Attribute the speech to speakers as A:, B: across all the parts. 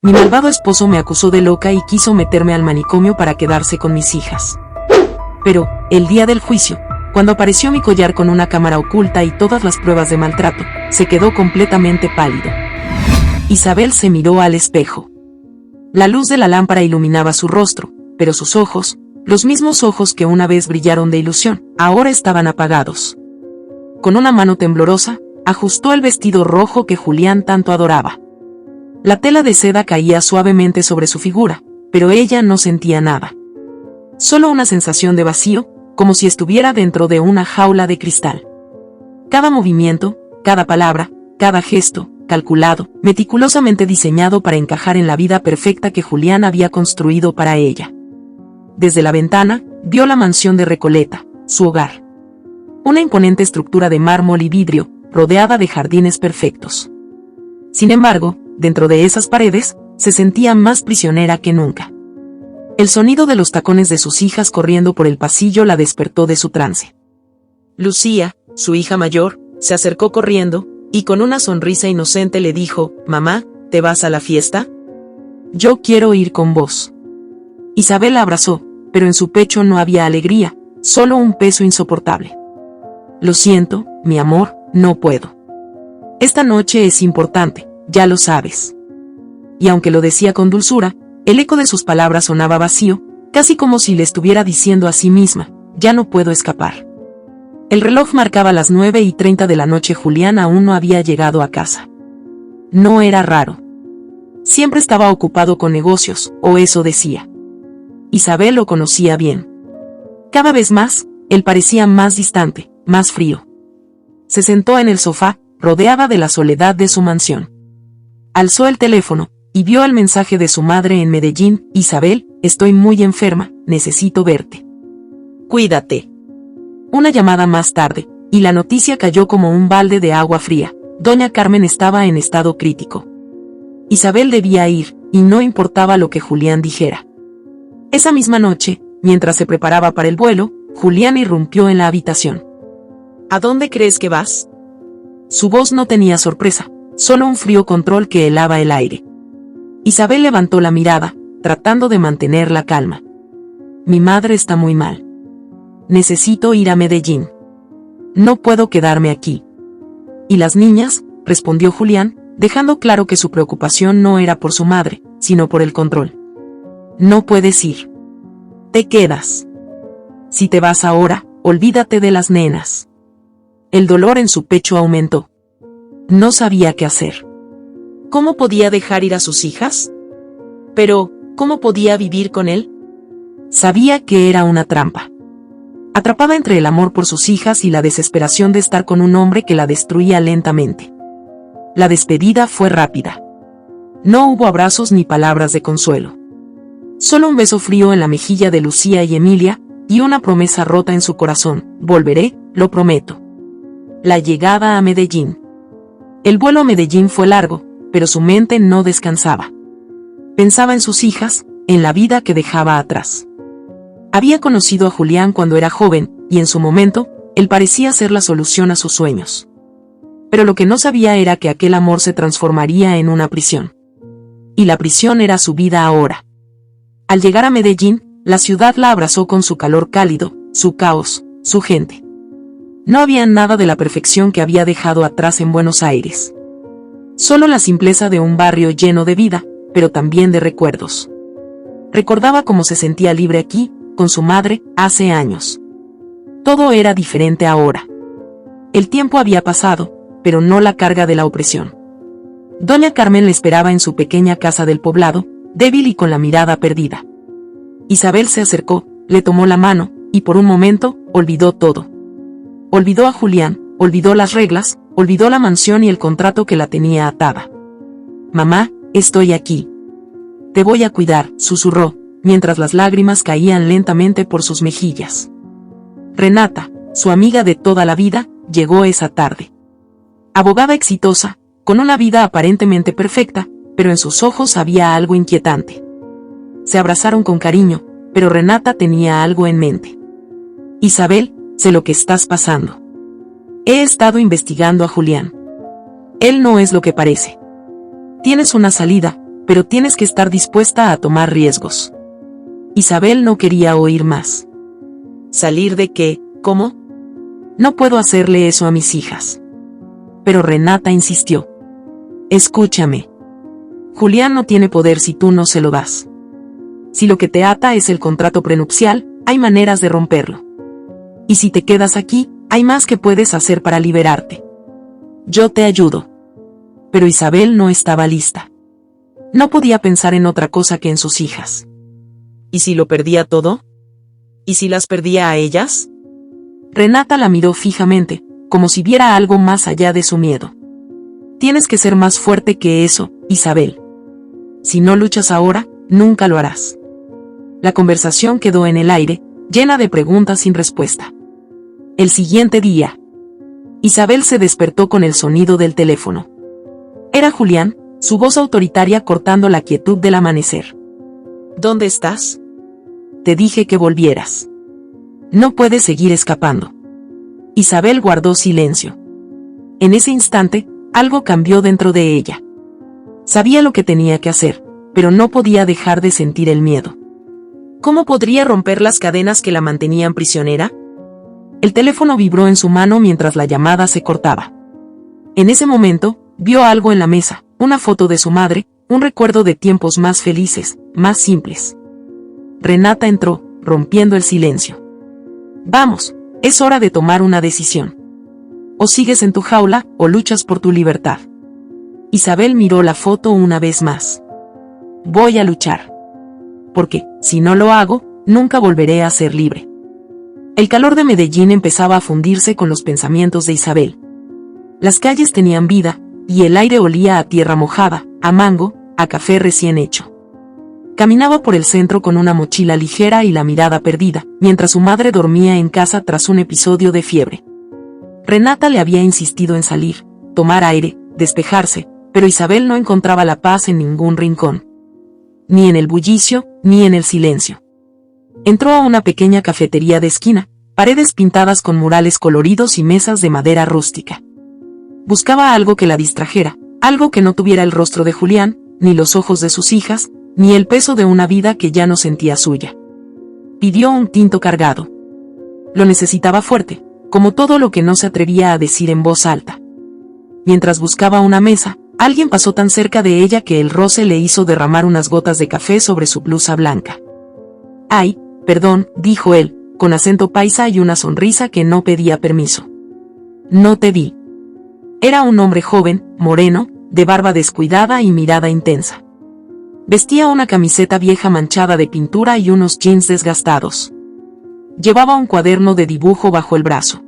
A: Mi malvado esposo me acusó de loca y quiso meterme al manicomio para quedarse con mis hijas. Pero, el día del juicio, cuando apareció mi collar con una cámara oculta y todas las pruebas de maltrato, se quedó completamente pálido. Isabel se miró al espejo. La luz de la lámpara iluminaba su rostro, pero sus ojos, los mismos ojos que una vez brillaron de ilusión, ahora estaban apagados. Con una mano temblorosa, ajustó el vestido rojo que Julián tanto adoraba. La tela de seda caía suavemente sobre su figura, pero ella no sentía nada. Solo una sensación de vacío, como si estuviera dentro de una jaula de cristal. Cada movimiento, cada palabra, cada gesto, calculado, meticulosamente diseñado para encajar en la vida perfecta que Julián había construido para ella. Desde la ventana, vio la mansión de Recoleta, su hogar. Una imponente estructura de mármol y vidrio, rodeada de jardines perfectos. Sin embargo, dentro de esas paredes, se sentía más prisionera que nunca. El sonido de los tacones de sus hijas corriendo por el pasillo la despertó de su trance. Lucía, su hija mayor, se acercó corriendo, y con una sonrisa inocente le dijo: «Mamá, ¿te vas a la fiesta? Yo quiero ir con vos». Isabel la abrazó, pero en su pecho no había alegría, solo un peso insoportable. «Lo siento, mi amor, no puedo. Esta noche es importante, ya lo sabes». Y aunque lo decía con dulzura, el eco de sus palabras sonaba vacío, casi como si le estuviera diciendo a sí misma: «Ya no puedo escapar». El reloj marcaba las 9:30 de la noche. Julián aún no había llegado a casa. No era raro. Siempre estaba ocupado con negocios, o eso decía. Isabel lo conocía bien. Cada vez más, él parecía más distante, más frío. Se sentó en el sofá, rodeada de la soledad de su mansión. Alzó el teléfono, y vio el mensaje de su madre en Medellín: «Isabel, estoy muy enferma, necesito verte. Cuídate». Una llamada más tarde, y la noticia cayó como un balde de agua fría: doña Carmen estaba en estado crítico. Isabel debía ir, y no importaba lo que Julián dijera. Esa misma noche, mientras se preparaba para el vuelo, Julián irrumpió en la habitación. «¿A dónde crees que vas?». Su voz no tenía sorpresa, solo un frío control que helaba el aire. Isabel levantó la mirada, tratando de mantener la calma. «Mi madre está muy mal. Necesito ir a Medellín. No puedo quedarme aquí». «¿Y las niñas?», respondió Julián, dejando claro que su preocupación no era por su madre, sino por el control. «No puedes ir. Te quedas. Si te vas ahora, olvídate de las nenas». El dolor en su pecho aumentó. No sabía qué hacer. ¿Cómo podía dejar ir a sus hijas? Pero, ¿cómo podía vivir con él? Sabía que era una trampa. Atrapada entre el amor por sus hijas y la desesperación de estar con un hombre que la destruía lentamente. La despedida fue rápida. No hubo abrazos ni palabras de consuelo. Solo un beso frío en la mejilla de Lucía y Emilia, y una promesa rota en su corazón: «Volveré, lo prometo». La llegada a Medellín. El vuelo a Medellín fue largo, pero su mente no descansaba. Pensaba en sus hijas, en la vida que dejaba atrás. Había conocido a Julián cuando era joven, y en su momento, él parecía ser la solución a sus sueños. Pero lo que no sabía era que aquel amor se transformaría en una prisión. Y la prisión era su vida ahora. Al llegar a Medellín, la ciudad la abrazó con su calor cálido, su caos, su gente. No había nada de la perfección que había dejado atrás en Buenos Aires. Solo la simpleza de un barrio lleno de vida, pero también de recuerdos. Recordaba cómo se sentía libre aquí, con su madre, hace años. Todo era diferente ahora. El tiempo había pasado, pero no la carga de la opresión. Doña Carmen le esperaba en su pequeña casa del poblado, débil y con la mirada perdida. Isabel se acercó, le tomó la mano, y por un momento, olvidó todo. Olvidó a Julián, olvidó las reglas, olvidó la mansión y el contrato que la tenía atada. «Mamá, estoy aquí. Te voy a cuidar», susurró, mientras las lágrimas caían lentamente por sus mejillas. Renata, su amiga de toda la vida, llegó esa tarde. Abogada exitosa, con una vida aparentemente perfecta, pero en sus ojos había algo inquietante. Se abrazaron con cariño, pero Renata tenía algo en mente. «Isabel, sé lo que estás pasando. He estado investigando a Julián. Él no es lo que parece. Tienes una salida, pero tienes que estar dispuesta a tomar riesgos. Isabel no quería oír más.
B: ¿Salir de qué? ¿Cómo?
A: No puedo hacerle eso a mis hijas. Pero Renata insistió. Escúchame. Julián no tiene poder si tú no se lo das. Si lo que te ata es el contrato prenupcial, hay maneras de romperlo. Y si te quedas aquí, hay más que puedes hacer para liberarte. Yo te ayudo. Pero Isabel no estaba lista. No podía pensar en otra cosa que en sus hijas.
B: ¿Y si lo perdía todo? ¿Y si las perdía a ellas?
A: Renata la miró fijamente, como si viera algo más allá de su miedo. Tienes que ser más fuerte que eso, Isabel. Si no luchas ahora, nunca lo harás. La conversación quedó en el aire, llena de preguntas sin respuesta. El siguiente día, Isabel se despertó con el sonido del teléfono. Era Julián, su voz autoritaria cortando la quietud del amanecer.
B: ¿Dónde estás?
A: Te dije que volvieras. No puedes seguir escapando. Isabel guardó silencio. En ese instante, algo cambió dentro de ella. Sabía lo que tenía que hacer, pero no podía dejar de sentir el miedo.
B: ¿Cómo podría romper las cadenas que la mantenían prisionera?
A: El teléfono vibró en su mano mientras la llamada se cortaba. En ese momento, vio algo en la mesa, una foto de su madre, un recuerdo de tiempos más felices, más simples. Renata entró, rompiendo el silencio. Vamos, es hora de tomar una decisión. O sigues en tu jaula, o luchas por tu libertad. Isabel miró la foto una vez más. Voy a luchar. Porque, si no lo hago, nunca volveré a ser libre. El calor de Medellín empezaba a fundirse con los pensamientos de Isabel. Las calles tenían vida, y el aire olía a tierra mojada, a mango, a café recién hecho. Caminaba por el centro con una mochila ligera y la mirada perdida, mientras su madre dormía en casa tras un episodio de fiebre. Renata le había insistido en salir, tomar aire, despejarse, pero Isabel no encontraba la paz en ningún rincón. Ni en el bullicio, ni en el silencio. Entró a una pequeña cafetería de esquina, paredes pintadas con murales coloridos y mesas de madera rústica. Buscaba algo que la distrajera, algo que no tuviera el rostro de Julián, ni los ojos de sus hijas, ni el peso de una vida que ya no sentía suya. Pidió un tinto cargado. Lo necesitaba fuerte, como todo lo que no se atrevía a decir en voz alta. Mientras buscaba una mesa, alguien pasó tan cerca de ella que el roce le hizo derramar unas gotas de café sobre su blusa blanca. «Ay, perdón», dijo él, con acento paisa y una sonrisa que no pedía permiso. «No te vi». Era un hombre joven, moreno, de barba descuidada y mirada intensa. Vestía una camiseta vieja manchada de pintura y unos jeans desgastados. Llevaba un cuaderno de dibujo bajo el brazo.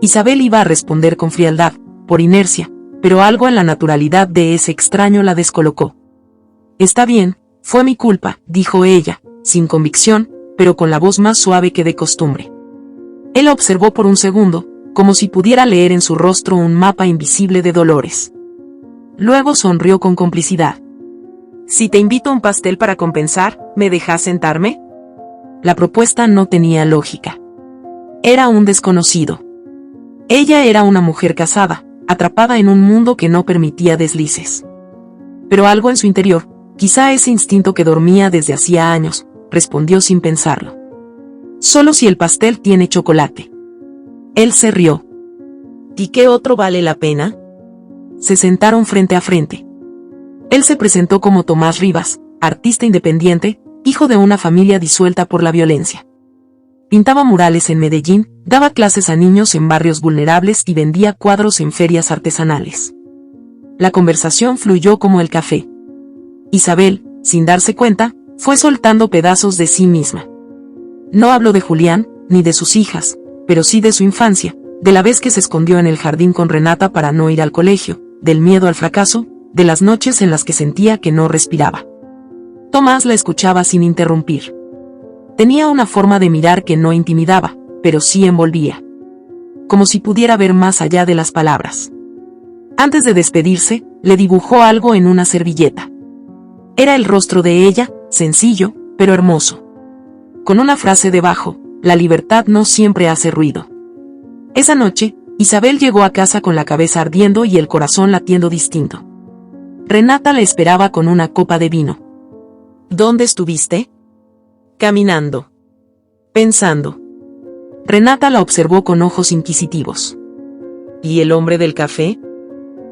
A: Isabel iba a responder con frialdad, por inercia, pero algo en la naturalidad de ese extraño la descolocó. «Está bien, fue mi culpa», dijo ella, sin convicción, pero con la voz más suave que de costumbre. Él la observó por un segundo, como si pudiera leer en su rostro un mapa invisible de dolores. Luego sonrió con complicidad.
B: «Si te invito a un pastel para compensar, ¿me dejas sentarme?»
A: La propuesta no tenía lógica. Era un desconocido. Ella era una mujer casada, atrapada en un mundo que no permitía deslices. Pero algo en su interior, quizá ese instinto que dormía desde hacía años, respondió sin pensarlo. «Solo si el pastel tiene chocolate». Él se rió.
B: «¿Y qué otro vale la pena?»
A: Se sentaron frente a frente. Él se presentó como Tomás Rivas, artista independiente, hijo de una familia disuelta por la violencia. Pintaba murales en Medellín, daba clases a niños en barrios vulnerables y vendía cuadros en ferias artesanales. La conversación fluyó como el café. Isabel, sin darse cuenta, fue soltando pedazos de sí misma. No habló de Julián, ni de sus hijas, pero sí de su infancia, de la vez que se escondió en el jardín con Renata para no ir al colegio, del miedo al fracaso, de las noches en las que sentía que no respiraba. Tomás la escuchaba sin interrumpir. Tenía una forma de mirar que no intimidaba, pero sí envolvía. Como si pudiera ver más allá de las palabras. Antes de despedirse, le dibujó algo en una servilleta. Era el rostro de ella, sencillo, pero hermoso. Con una frase debajo: «La libertad no siempre hace ruido». Esa noche, Isabel llegó a casa con la cabeza ardiendo y el corazón latiendo distinto. Renata le esperaba con una copa de vino.
B: ¿Dónde estuviste? Caminando. Pensando.
A: Renata la observó con ojos inquisitivos.
B: ¿Y el hombre del café?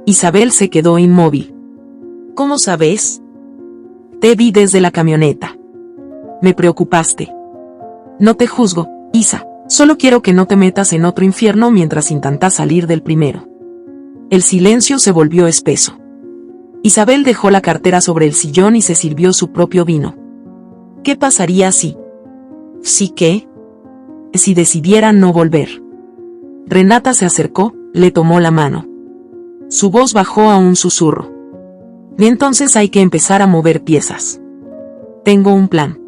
A: Isabel se quedó inmóvil.
B: ¿Cómo sabes?
A: Te vi desde la camioneta. Me preocupaste. No te juzgo, Isa, solo quiero que no te metas en otro infierno mientras intentas salir del primero. El silencio se volvió espeso. Isabel dejó la cartera sobre el sillón y se sirvió su propio vino.
B: ¿Qué pasaría si? ¿Sí qué?
A: Si decidiera no volver. Renata se acercó, le tomó la mano. Su voz bajó a un susurro. Y entonces hay que empezar a mover piezas. Tengo un plan.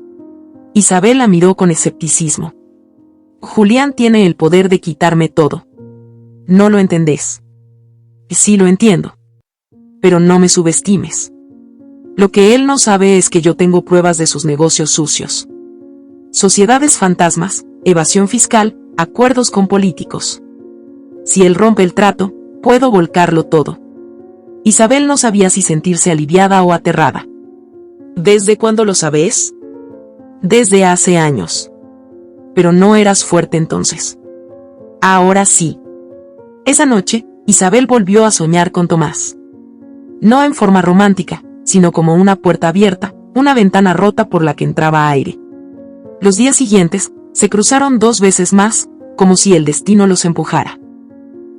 A: Isabel la miró con escepticismo. Julián tiene el poder de quitarme todo. No lo entendés. Sí lo entiendo. Pero no me subestimes. Lo que él no sabe es que yo tengo pruebas de sus negocios sucios. Sociedades fantasmas, evasión fiscal, acuerdos con políticos. Si él rompe el trato, puedo volcarlo todo. Isabel no sabía si sentirse aliviada o aterrada.
B: ¿Desde cuándo lo sabes?
A: Desde hace años. Pero no eras fuerte entonces. Ahora sí. Esa noche, Isabel volvió a soñar con Tomás. No en forma romántica, sino como una puerta abierta, una ventana rota por la que entraba aire. Los días siguientes, se cruzaron 2 veces más, como si el destino los empujara.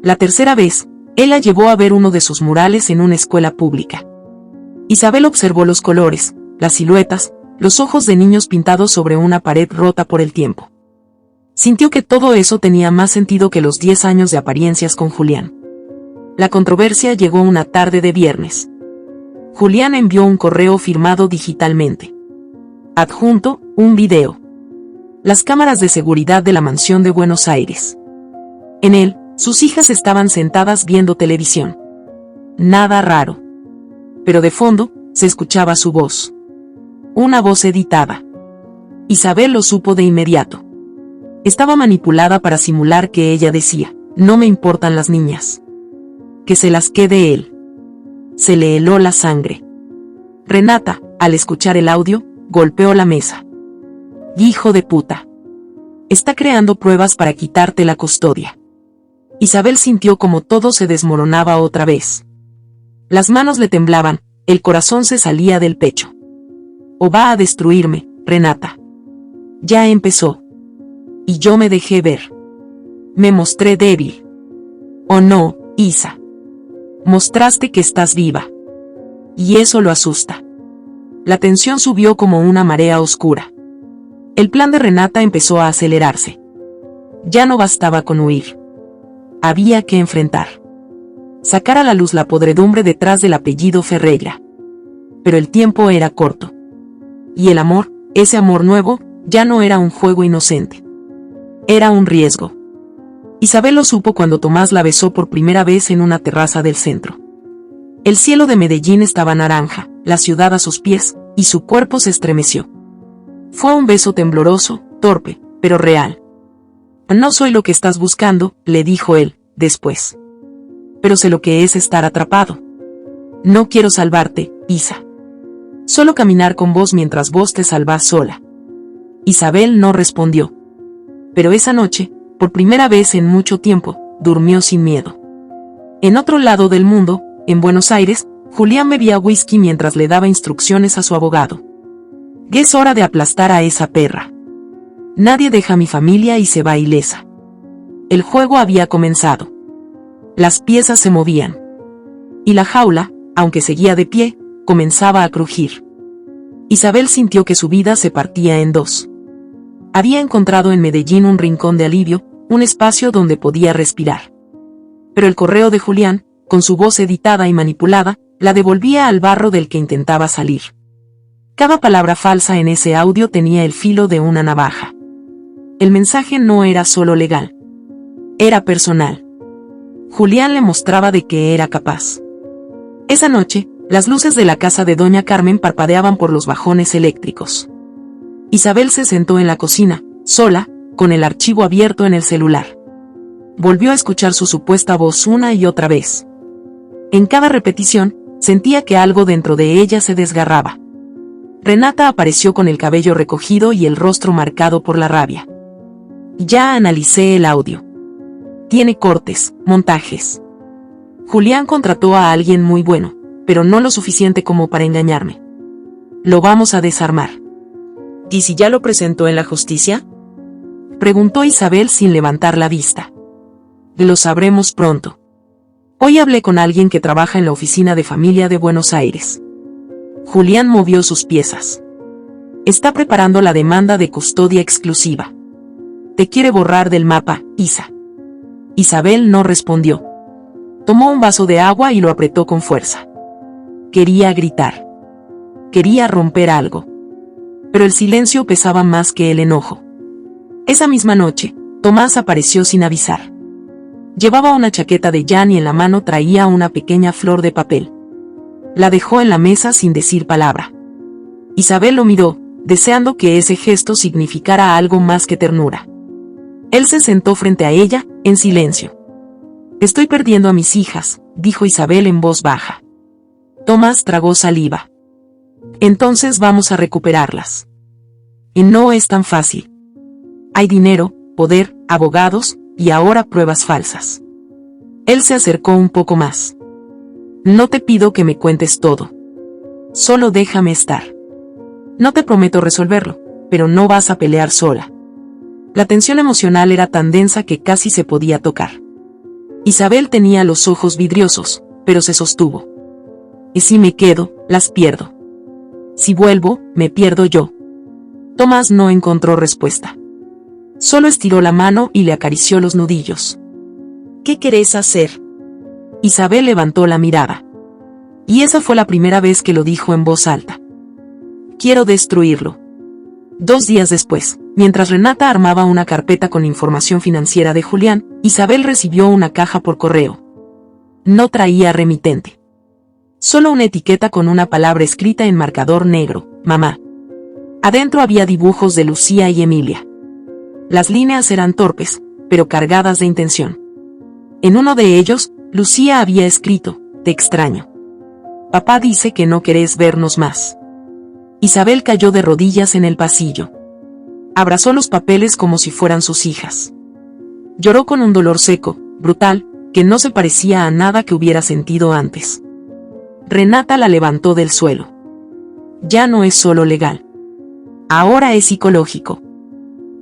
A: La tercera vez, él la llevó a ver uno de sus murales en una escuela pública. Isabel observó los colores, las siluetas, los ojos de niños pintados sobre una pared rota por el tiempo. Sintió que todo eso tenía más sentido que los 10 años de apariencias con Julián. La controversia llegó una tarde de viernes. Julián envió un correo firmado digitalmente. Adjunto, un video. Las cámaras de seguridad de la mansión de Buenos Aires. En él, sus hijas estaban sentadas viendo televisión. Nada raro. Pero de fondo, se escuchaba su voz. Una voz editada. Isabel lo supo de inmediato. Estaba manipulada para simular que ella decía, no me importan las niñas. Que se las quede él. Se le heló la sangre. Renata, al escuchar el audio, golpeó la mesa. Hijo de puta. Está creando pruebas para quitarte la custodia. Isabel sintió como todo se desmoronaba otra vez. Las manos le temblaban, el corazón se salía del pecho. O va a destruirme, Renata. Ya empezó. Y yo me dejé ver. Me mostré débil. ¿O no, Isa? Mostraste que estás viva. Y eso lo asusta. La tensión subió como una marea oscura. El plan de Renata empezó a acelerarse. Ya no bastaba con huir. Había que enfrentar. Sacar a la luz la podredumbre detrás del apellido Ferreira. Pero el tiempo era corto. Y el amor, ese amor nuevo, ya no era un juego inocente. Era un riesgo. Isabel lo supo cuando Tomás la besó por primera vez en una terraza del centro. El cielo de Medellín estaba naranja, la ciudad a sus pies, y su cuerpo se estremeció. Fue un beso tembloroso, torpe, pero real. No soy lo que estás buscando, le dijo él, después. Pero sé lo que es estar atrapado. No quiero salvarte, Isa. Solo caminar con vos mientras vos te salvás sola. Isabel no respondió. Pero esa noche, por primera vez en mucho tiempo, durmió sin miedo. En otro lado del mundo, en Buenos Aires, Julián bebía whisky mientras le daba instrucciones a su abogado. Es hora de aplastar a esa perra. Nadie deja a mi familia y se va ilesa. El juego había comenzado. Las piezas se movían. Y la jaula, aunque seguía de pie, comenzaba a crujir. Isabel sintió que su vida se partía en dos. Había encontrado en Medellín un rincón de alivio, un espacio donde podía respirar. Pero el correo de Julián, con su voz editada y manipulada, la devolvía al barro del que intentaba salir. Cada palabra falsa en ese audio tenía el filo de una navaja. El mensaje no era solo legal. Era personal. Julián le mostraba de qué era capaz. Esa noche, las luces de la casa de Doña Carmen parpadeaban por los bajones eléctricos. Isabel se sentó en la cocina, sola, con el archivo abierto en el celular. Volvió a escuchar su supuesta voz una y otra vez. En cada repetición, Sentía que algo dentro de ella se desgarraba. Renata apareció con el cabello recogido y el rostro marcado por la rabia. Ya analicé el audio. Tiene cortes, montajes. Julián contrató a alguien muy bueno, pero no lo suficiente como para engañarme. Lo vamos a desarmar.
B: ¿Y si ya lo presentó en la justicia?
A: Preguntó Isabel sin levantar la vista. Lo sabremos pronto. Hoy hablé con alguien que trabaja en la oficina de familia de Buenos Aires. Julián movió sus piezas. Está preparando la demanda de custodia exclusiva. Te quiere borrar del mapa, Isa. Isabel no respondió. Tomó un vaso de agua y lo apretó con fuerza. Quería gritar. Quería romper algo. Pero el silencio pesaba más que el enojo. Esa misma noche, Tomás apareció sin avisar. Llevaba una chaqueta de Jan y en la mano traía una pequeña flor de papel. La dejó en la mesa sin decir palabra. Isabel lo miró, deseando que ese gesto significara algo más que ternura. Él se sentó frente a ella, en silencio. Estoy perdiendo a mis hijas, dijo Isabel en voz baja. Tomás tragó saliva. Entonces vamos a recuperarlas. Y no es tan fácil. Hay dinero, poder, abogados, y ahora pruebas falsas. Él se acercó un poco más. No te pido que me cuentes todo. Solo déjame estar. No te prometo resolverlo, pero no vas a pelear sola. La tensión emocional era tan densa que casi se podía tocar. Isabel tenía los ojos vidriosos, pero se sostuvo. Y si me quedo, las pierdo. Si vuelvo, me pierdo yo. Tomás no encontró respuesta. Solo estiró la mano y le acarició los nudillos.
B: ¿Qué querés hacer?
A: Isabel levantó la mirada. Y esa fue la primera vez que lo dijo en voz alta. Quiero destruirlo. 2 días después, mientras Renata armaba una carpeta con información financiera de Julián, Isabel recibió una caja por correo. No traía remitente. Solo una etiqueta con una palabra escrita en marcador negro, mamá. Adentro había dibujos de Lucía y Emilia. Las líneas eran torpes, pero cargadas de intención. En uno de ellos, Lucía había escrito, te extraño. Papá dice que no querés vernos más. Isabel cayó de rodillas en el pasillo. Abrazó los papeles como si fueran sus hijas. Lloró con un dolor seco, brutal, que no se parecía a nada que hubiera sentido antes. Renata la levantó del suelo. Ya no es solo legal. Ahora es psicológico.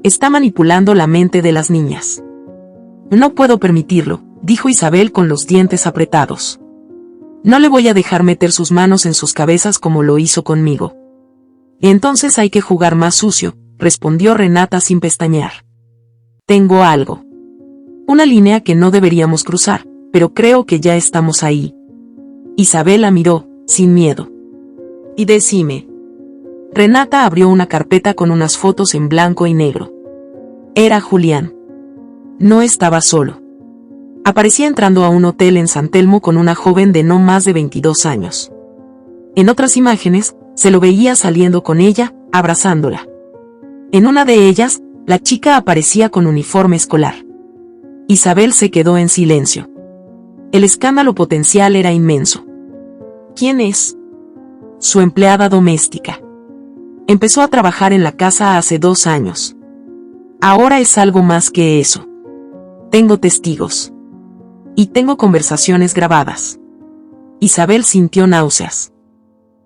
A: Está manipulando la mente de las niñas. No puedo permitirlo, dijo Isabel con los dientes apretados. No le voy a dejar meter sus manos en sus cabezas como lo hizo conmigo. Entonces hay que jugar más sucio, respondió Renata sin pestañear. Tengo algo. Una línea que no deberíamos cruzar, pero creo que ya estamos ahí. Isabel la miró, sin miedo. Y decime. Renata abrió una carpeta con unas fotos en blanco y negro. Era Julián. No estaba solo. Aparecía entrando a un hotel en San Telmo con una joven de no más de 22 años. En otras imágenes, se lo veía saliendo con ella, abrazándola. En una de ellas, la chica aparecía con uniforme escolar. Isabel se quedó en silencio. El escándalo potencial era inmenso. ¿Quién es? Su empleada doméstica. Empezó a trabajar en la casa hace 2 años. Ahora es algo más que eso. Tengo testigos. Y tengo conversaciones grabadas. Isabel sintió náuseas.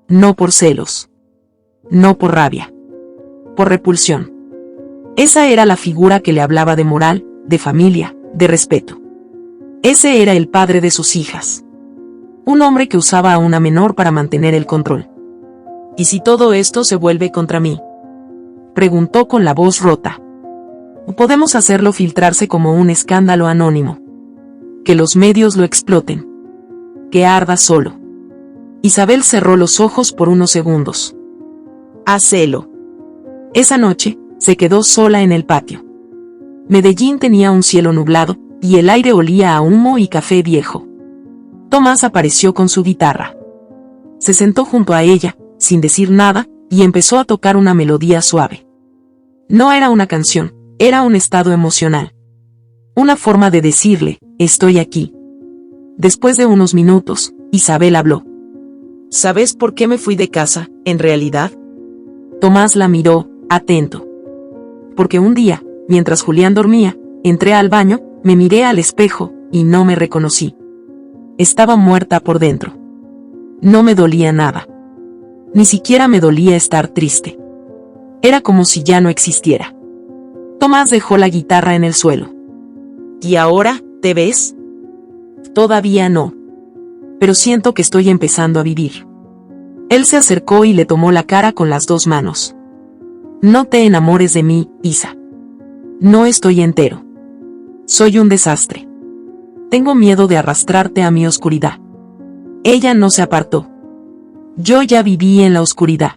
A: No por celos. No por rabia. Por repulsión. Esa era la figura que le hablaba de moral, de familia, de respeto. Ese era el padre de sus hijas. Un hombre que usaba a una menor para mantener el control.
B: ¿Y si todo esto se vuelve contra mí?
A: Preguntó con la voz rota. Podemos hacerlo filtrarse como un escándalo anónimo. Que los medios lo exploten. Que arda solo. Isabel cerró los ojos por unos segundos. Hacelo. Esa noche, se quedó sola en el patio. Medellín tenía un cielo nublado, y el aire olía a humo y café viejo. Tomás apareció con su guitarra. Se sentó junto a ella, sin decir nada, y empezó a tocar una melodía suave. No era una canción, era un estado emocional. Una forma de decirle, estoy aquí. Después de unos minutos, Isabel habló.
B: ¿Sabes por qué me fui de casa, en realidad?
A: Tomás la miró, atento. Porque un día, mientras Julián dormía, entré al baño, me miré al espejo, y no me reconocí. Estaba muerta por dentro. No me dolía nada. Ni siquiera me dolía estar triste. Era como si ya no existiera. Tomás dejó la guitarra en el suelo.
B: ¿Y ahora, te ves?
A: Todavía no. Pero siento que estoy empezando a vivir. Él se acercó y le tomó la cara con las dos manos. No te enamores de mí, Isa. No estoy entero. Soy un desastre. Tengo miedo de arrastrarte a mi oscuridad. Ella no se apartó. Yo ya viví en la oscuridad.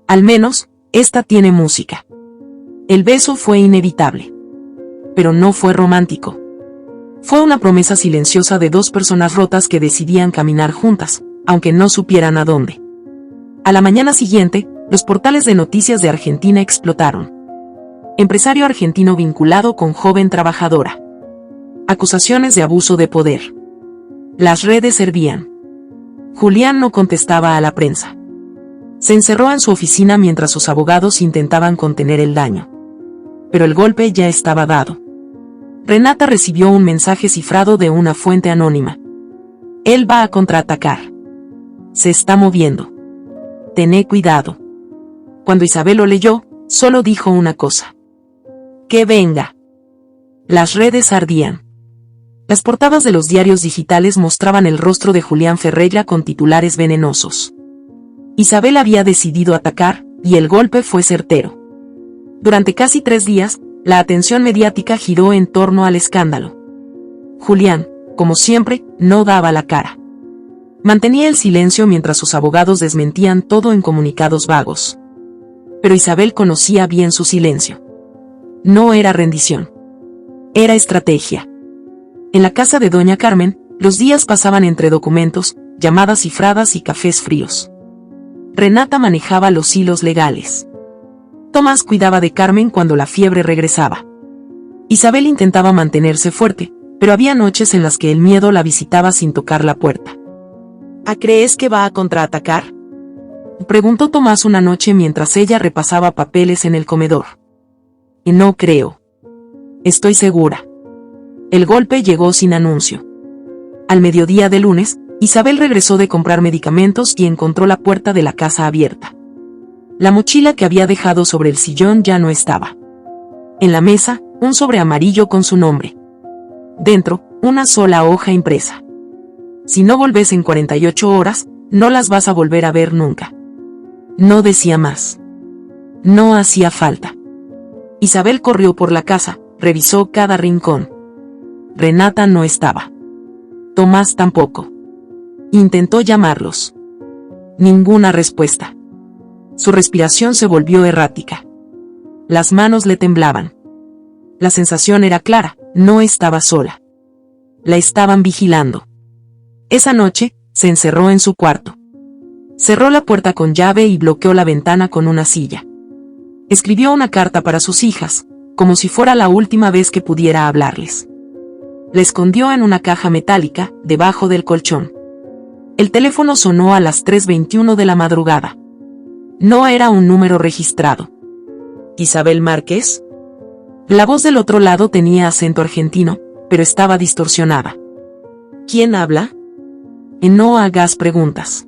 A: Al menos, esta tiene música. El beso fue inevitable. Pero no fue romántico. Fue una promesa silenciosa de dos personas rotas que decidían caminar juntas, aunque no supieran a dónde. A la mañana siguiente, los portales de noticias de Argentina explotaron. Empresario argentino vinculado con joven trabajadora. Acusaciones de abuso de poder. Las redes hervían. Julián no contestaba a la prensa. Se encerró en su oficina mientras sus abogados intentaban contener el daño. Pero el golpe ya estaba dado. Renata recibió un mensaje cifrado de una fuente anónima. Él va a contraatacar. Se está moviendo. Tené cuidado. Cuando Isabel lo leyó, solo dijo una cosa. Que venga. Las redes ardían. Las portadas de los diarios digitales mostraban el rostro de Julián Ferreira con titulares venenosos. Isabel había decidido atacar, y el golpe fue certero. Durante casi 3 días, la atención mediática giró en torno al escándalo. Julián, como siempre, no daba la cara. Mantenía el silencio mientras sus abogados desmentían todo en comunicados vagos. Pero Isabel conocía bien su silencio. No era rendición. Era estrategia. En la casa de doña Carmen, los días pasaban entre documentos, llamadas cifradas y cafés fríos. Renata manejaba los hilos legales. Tomás cuidaba de Carmen cuando la fiebre regresaba. Isabel intentaba mantenerse fuerte, pero había noches en las que el miedo la visitaba sin tocar la puerta.
B: ¿Crees que va a contraatacar?
A: Preguntó Tomás una noche mientras ella repasaba papeles en el comedor. No creo. Estoy segura. El golpe llegó sin anuncio. Al mediodía de lunes, Isabel regresó de comprar medicamentos y encontró la puerta de la casa abierta. La mochila que había dejado sobre el sillón ya no estaba. En la mesa, un sobre amarillo con su nombre. Dentro, una sola hoja impresa. Si no volvés en 48 horas, no las vas a volver a ver nunca. No decía más. No hacía falta. Isabel corrió por la casa, revisó cada rincón. Renata no estaba. Tomás tampoco. Intentó llamarlos. Ninguna respuesta. Su respiración se volvió errática. Las manos le temblaban. La sensación era clara, no estaba sola. La estaban vigilando. Esa noche, se encerró en su cuarto. Cerró la puerta con llave y bloqueó la ventana con una silla. Escribió una carta para sus hijas, como si fuera la última vez que pudiera hablarles. La escondió en una caja metálica, debajo del colchón. El teléfono sonó a las 3:21 de la madrugada. No era un número registrado.
B: ¿Isabel Márquez?
A: La voz del otro lado tenía acento argentino, pero estaba distorsionada.
B: ¿Quién habla?
A: No hagas preguntas.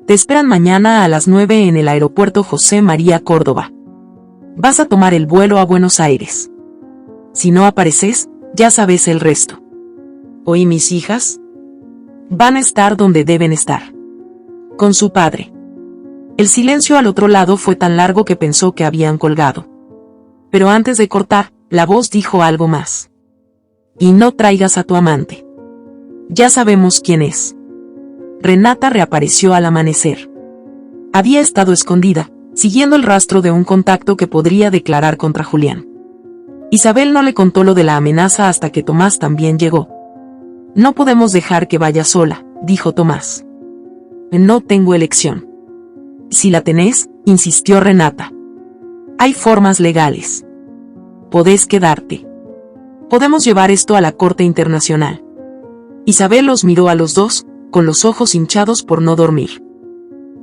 A: Te esperan mañana a las 9 en el aeropuerto José María Córdoba. Vas a tomar el vuelo a Buenos Aires. Si no apareces, ya sabes el resto.
B: ¿Oí mis hijas?
A: Van a estar donde deben estar. Con su padre. El silencio al otro lado fue tan largo que pensó que habían colgado. Pero antes de cortar, la voz dijo algo más. Y no traigas a tu amante. Ya sabemos quién es. Renata reapareció al amanecer. Había estado escondida, siguiendo el rastro de un contacto que podría declarar contra Julián. Isabel no le contó lo de la amenaza hasta que Tomás también llegó. No podemos dejar que vaya sola, dijo Tomás. No tengo elección. Si la tenés, insistió Renata. Hay formas legales. Podés quedarte. Podemos llevar esto a la Corte Internacional. Isabel los miró a los dos, con los ojos hinchados por no dormir.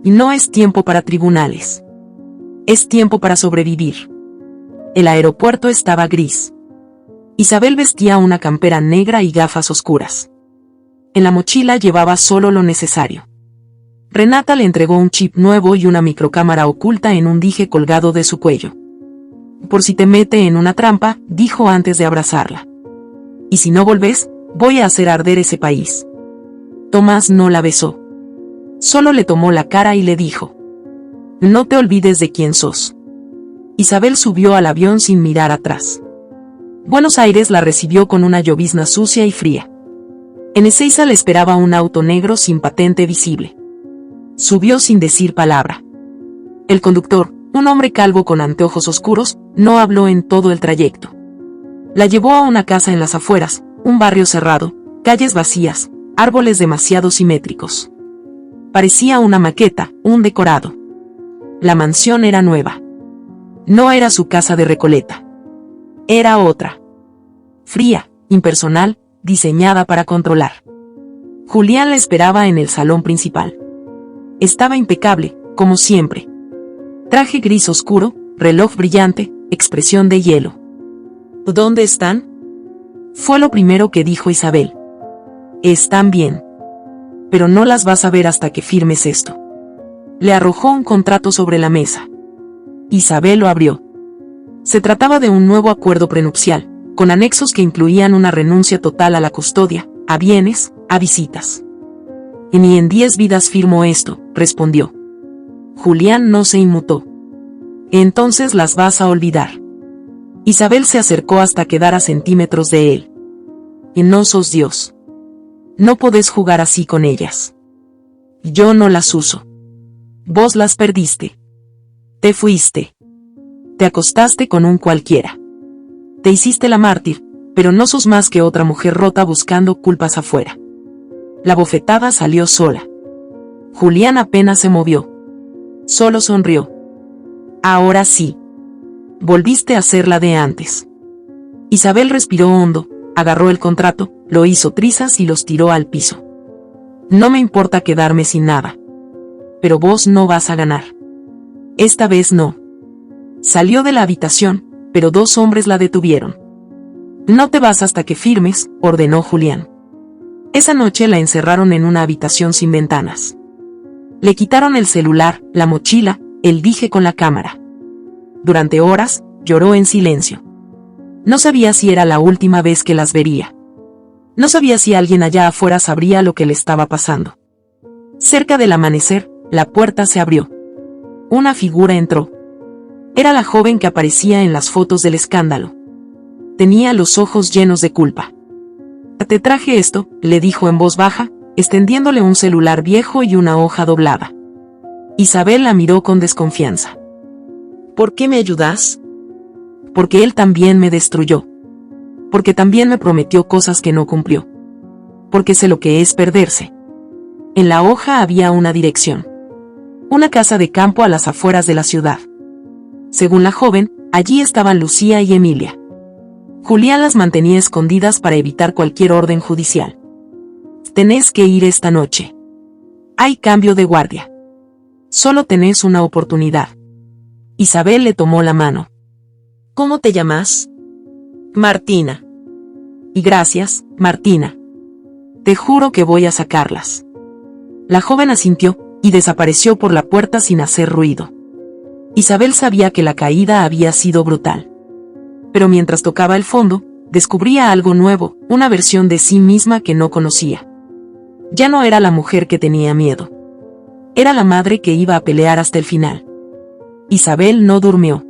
A: Y no es tiempo para tribunales. Es tiempo para sobrevivir. El aeropuerto estaba gris. Isabel vestía una campera negra y gafas oscuras. En la mochila llevaba solo lo necesario. Renata le entregó un chip nuevo y una microcámara oculta en un dije colgado de su cuello. Por si te mete en una trampa, dijo antes de abrazarla. Y si no volves, voy a hacer arder ese país. Tomás no la besó. Solo le tomó la cara y le dijo: no te olvides de quién sos. Isabel subió al avión sin mirar atrás. Buenos Aires la recibió con una llovizna sucia y fría. En Ezeiza le esperaba un auto negro sin patente visible. Subió sin decir palabra. El conductor, un hombre calvo con anteojos oscuros, no habló en todo el trayecto. La llevó a una casa en las afueras, un barrio cerrado, calles vacías, árboles demasiado simétricos. Parecía una maqueta, un decorado. La mansión era nueva. No era su casa de Recoleta. Era otra. Fría, impersonal, diseñada para controlar. Julián la esperaba en el salón principal. Estaba impecable, como siempre. Traje gris oscuro, reloj brillante, expresión de hielo.
B: ¿Dónde están?
A: Fue lo primero que dijo Isabel. Están bien. Pero no las vas a ver hasta que firmes esto. Le arrojó un contrato sobre la mesa. Isabel lo abrió. Se trataba de un nuevo acuerdo prenupcial, con anexos que incluían una renuncia total a la custodia, a bienes, a visitas. Y ni en 10 vidas firmó esto, respondió. Julián no se inmutó. Entonces las vas a olvidar. Isabel se acercó hasta quedar a centímetros de él. Y no sos Dios. No podés jugar así con ellas. Yo no las uso. Vos las perdiste. Te fuiste. Te acostaste con un cualquiera. Te hiciste la mártir, pero no sos más que otra mujer rota buscando culpas afuera. La bofetada salió sola. Julián apenas se movió. Solo sonrió. Ahora sí. Volviste a ser la de antes. Isabel respiró hondo, agarró el contrato, lo hizo trizas y los tiró al piso. No me importa quedarme sin nada. Pero vos no vas a ganar. Esta vez no. Salió de la habitación, pero 2 hombres la detuvieron. No te vas hasta que firmes, ordenó Julián. Esa noche la encerraron en una habitación sin ventanas. Le quitaron el celular, la mochila, el dije con la cámara. Durante horas, lloró en silencio. No sabía si era la última vez que las vería. No sabía si alguien allá afuera sabría lo que le estaba pasando. Cerca del amanecer, la puerta se abrió. Una figura entró. Era la joven que aparecía en las fotos del escándalo. Tenía los ojos llenos de culpa. Te traje esto, le dijo en voz baja, extendiéndole un celular viejo y una hoja doblada. Isabel la miró con desconfianza.
B: ¿Por qué me ayudas?
A: Porque él también me destruyó. Porque también me prometió cosas que no cumplió. Porque sé lo que es perderse. En la hoja había una dirección. Una casa de campo a las afueras de la ciudad. Según la joven, allí estaban Lucía y Emilia. Julián las mantenía escondidas para evitar cualquier orden judicial. Tenés que ir esta noche. Hay cambio de guardia. Solo tenés una oportunidad. Isabel le tomó la mano.
B: ¿Cómo te llamas? Martina.
A: Y gracias, Martina. Te juro que voy a sacarlas. La joven asintió, y desapareció por la puerta sin hacer ruido. Isabel sabía que la caída había sido brutal. Pero mientras tocaba el fondo, descubría algo nuevo, una versión de sí misma que no conocía. Ya no era la mujer que tenía miedo. Era la madre que iba a pelear hasta el final. Isabel no durmió.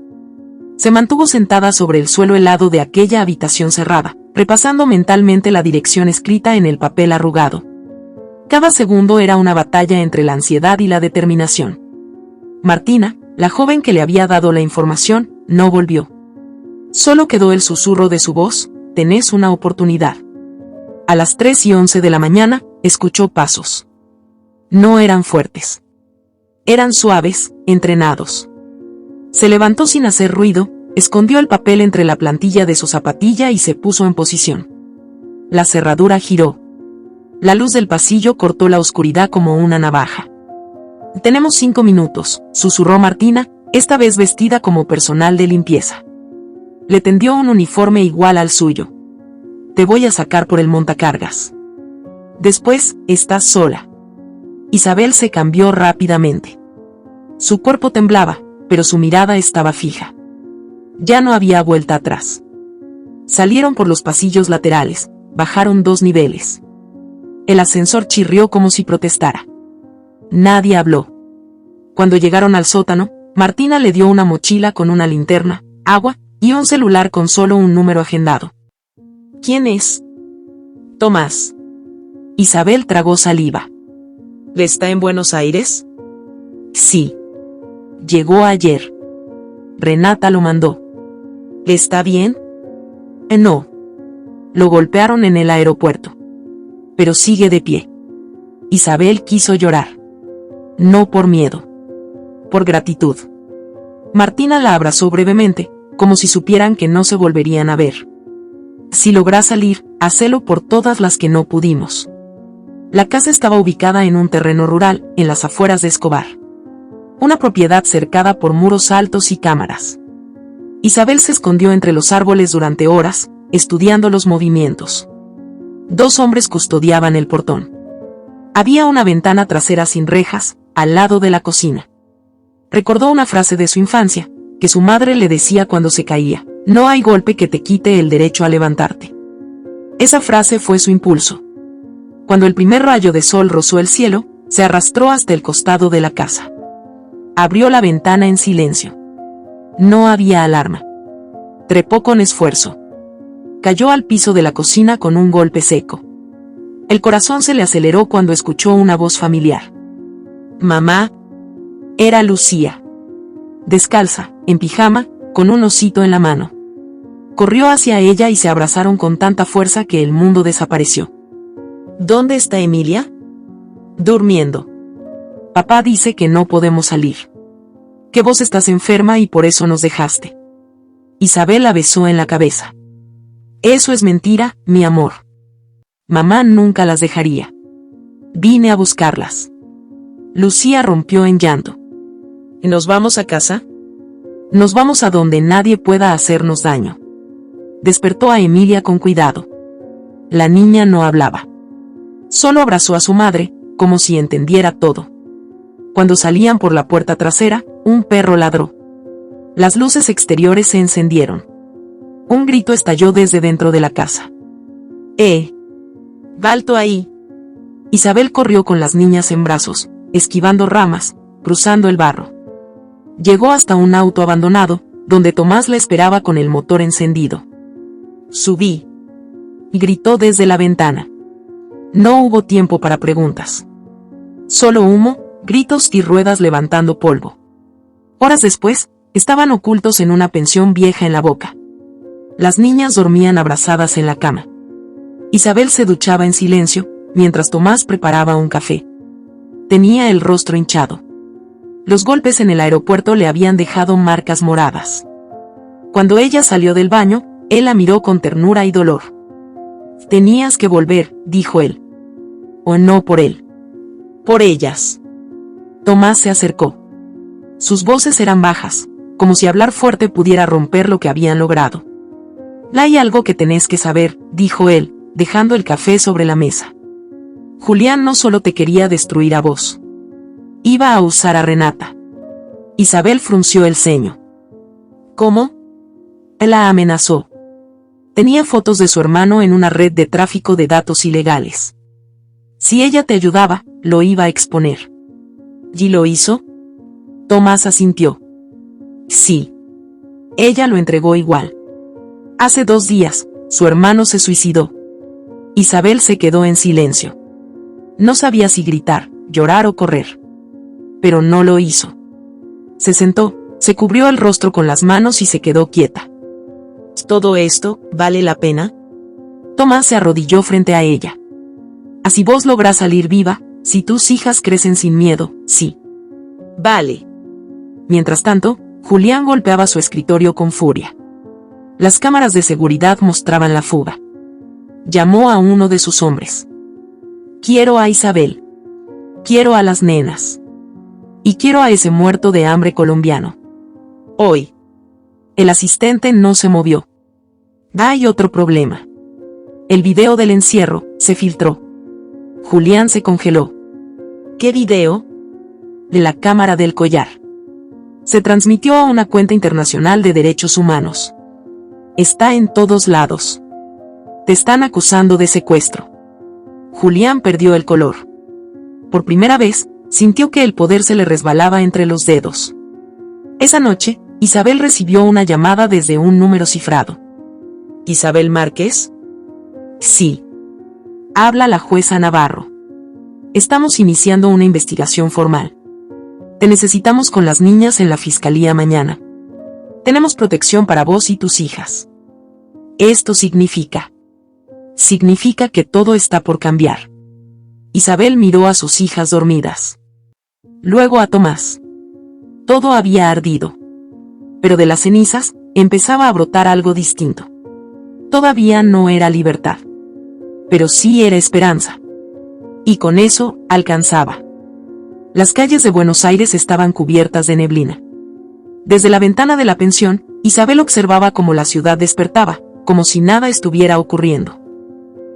A: Se mantuvo sentada sobre el suelo helado de aquella habitación cerrada, repasando mentalmente la dirección escrita en el papel arrugado. Cada segundo era una batalla entre la ansiedad y la determinación. Martina, la joven que le había dado la información, no volvió. Solo quedó el susurro de su voz: tenés una oportunidad. A las 3:11 de la mañana, escuchó pasos. No eran fuertes. Eran suaves, entrenados. Se levantó sin hacer ruido, escondió el papel entre la plantilla de su zapatilla y se puso en posición. La cerradura giró. La luz del pasillo cortó la oscuridad como una navaja. «Tenemos 5 minutos», susurró Martina, esta vez vestida como personal de limpieza. Le tendió un uniforme igual al suyo. «Te voy a sacar por el montacargas. Después, estás sola». Isabel se cambió rápidamente. Su cuerpo temblaba, pero su mirada estaba fija. Ya no había vuelta atrás. Salieron por los pasillos laterales, bajaron 2 niveles. El ascensor chirrió como si protestara. Nadie habló. Cuando llegaron al sótano, Martina le dio una mochila con una linterna, agua y un celular con solo un número agendado. «¿Quién es?» «Tomás». Isabel tragó saliva.
B: ¿Está en Buenos Aires?
A: «Sí. Llegó ayer. Renata lo mandó».
B: ¿Está bien?
A: No. Lo golpearon en el aeropuerto. Pero sigue de pie». Isabel quiso llorar. No por miedo. Por gratitud. Martina la abrazó brevemente, como si supieran que no se volverían a ver. «Si lográs salir, hacelo por todas las que no pudimos». La casa estaba ubicada en un terreno rural, en las afueras de Escobar. Una propiedad cercada por muros altos y cámaras. Isabel se escondió entre los árboles durante horas, estudiando los movimientos. 2 hombres custodiaban el portón. Había una ventana trasera sin rejas, al lado de la cocina. Recordó una frase de su infancia, que su madre le decía cuando se caía: «No hay golpe que te quite el derecho a levantarte». Esa frase fue su impulso. Cuando el primer rayo de sol rozó el cielo, se arrastró hasta el costado de la casa. Abrió la ventana en silencio. No había alarma. Trepó con esfuerzo. Cayó al piso de la cocina con un golpe seco. El corazón se le aceleró cuando escuchó una voz familiar. «Mamá». Era Lucía. Descalza, en pijama, con un osito en la mano. Corrió hacia ella y se abrazaron con tanta fuerza que el mundo desapareció.
B: ¿Dónde está Emilia?
A: Durmiendo. Papá dice que no podemos salir. Que vos estás enferma y por eso nos dejaste. Isabel la besó en la cabeza. Eso es mentira, mi amor. Mamá nunca las dejaría. Vine a buscarlas. Lucía rompió en llanto.
B: ¿Nos vamos a casa?
A: Nos vamos a donde nadie pueda hacernos daño. Despertó a Emilia con cuidado. La niña no hablaba. Solo abrazó a su madre, como si entendiera todo. Cuando salían por la puerta trasera, un perro ladró. Las luces exteriores se encendieron. Un grito estalló desde dentro de la casa.
B: ¡Balto ahí!
A: Isabel corrió con las niñas en brazos, esquivando ramas, cruzando el barro. Llegó hasta un auto abandonado, donde Tomás la esperaba con el motor encendido. «Subí», gritó desde la ventana. No hubo tiempo para preguntas. Solo humo, gritos y ruedas levantando polvo. Horas después, estaban ocultos en una pensión vieja en la Boca. Las niñas dormían abrazadas en la cama. Isabel se duchaba en silencio, mientras Tomás preparaba un café. Tenía el rostro hinchado. Los golpes en el aeropuerto le habían dejado marcas moradas. Cuando ella salió del baño, él la miró con ternura y dolor. «Tenías que volver», dijo él. «O no por él. Por ellas». Tomás se acercó. Sus voces eran bajas, como si hablar fuerte pudiera romper lo que habían logrado. «Hay algo que tenés que saber», dijo él, dejando el café sobre la mesa. «Julián no solo te quería destruir a vos. Iba a usar a Renata». Isabel frunció el ceño. «¿Cómo?» Él la amenazó. Tenía fotos de su hermano en una red de tráfico de datos ilegales. Si ella te ayudaba, lo iba a exponer. ¿Y lo hizo? Tomás asintió. Sí. Ella lo entregó igual. Hace 2 días, su hermano se suicidó. Isabel se quedó en silencio. No sabía si gritar, llorar o correr. Pero no lo hizo. Se sentó, se cubrió el rostro con las manos y se quedó quieta.
B: ¿Todo esto vale la pena?
A: Tomás se arrodilló frente a ella. Así vos lográs salir viva, si tus hijas crecen sin miedo, sí.
B: Vale.
A: Mientras tanto, Julián golpeaba su escritorio con furia. Las cámaras de seguridad mostraban la fuga. Llamó a uno de sus hombres. Quiero a Isabel. Quiero a las nenas. Y quiero a ese muerto de hambre colombiano. Hoy. El asistente no se movió. Hay otro problema. El video del encierro se filtró. Julián se congeló. ¿Qué video? De la cámara del collar. Se transmitió a una cuenta internacional de derechos humanos. Está en todos lados. Te están acusando de secuestro. Julián perdió el color. Por primera vez, sintió que el poder se le resbalaba entre los dedos. Esa noche, Isabel recibió una llamada desde un número cifrado.
B: ¿Isabel Márquez?
A: Sí. Habla la jueza Navarro. Estamos iniciando una investigación formal. Te necesitamos con las niñas en la fiscalía mañana. Tenemos protección para vos y tus hijas. Esto significa que todo está por cambiar. Isabel miró a sus hijas dormidas. Luego a Tomás. Todo había ardido. Pero de las cenizas, empezaba a brotar algo distinto. Todavía no era libertad. Pero sí era esperanza. Y con eso, alcanzaba. Las calles de Buenos Aires estaban cubiertas de neblina. Desde la ventana de la pensión, Isabel observaba cómo la ciudad despertaba, como si nada estuviera ocurriendo.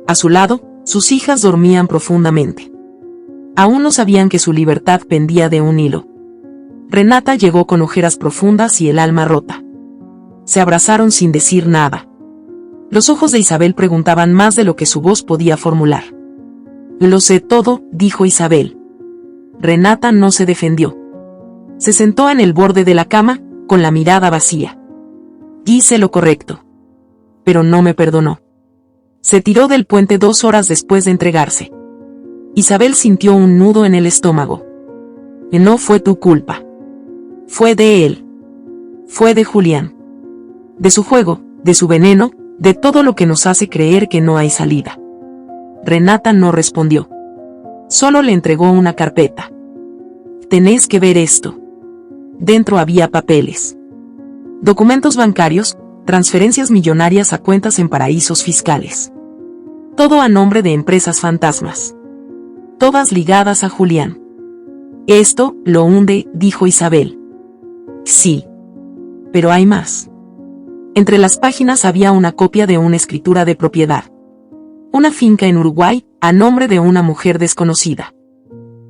A: A su lado, sus hijas dormían profundamente. Aún no sabían que su libertad pendía de un hilo. Renata llegó con ojeras profundas y el alma rota. Se abrazaron sin decir nada. Los ojos de Isabel preguntaban más de lo que su voz podía formular. Lo sé todo, dijo Isabel. Renata no se defendió. Se sentó en el borde de la cama, con la mirada vacía. Hice lo correcto. Pero no me perdonó. Se tiró del puente 2 horas después de entregarse. Isabel sintió un nudo en el estómago. No fue tu culpa. Fue de él. Fue de Julián. De su juego, de su veneno, de todo lo que nos hace creer que no hay salida. Renata no respondió. Solo le entregó una carpeta. Tenés que ver esto. Dentro había papeles. Documentos bancarios, transferencias millonarias a cuentas en paraísos fiscales. Todo a nombre de empresas fantasmas. Todas ligadas a Julián. Esto lo hunde, dijo Isabel. Sí. Pero hay más. Entre las páginas había una copia de una escritura de propiedad. Una finca en Uruguay, a nombre de una mujer desconocida.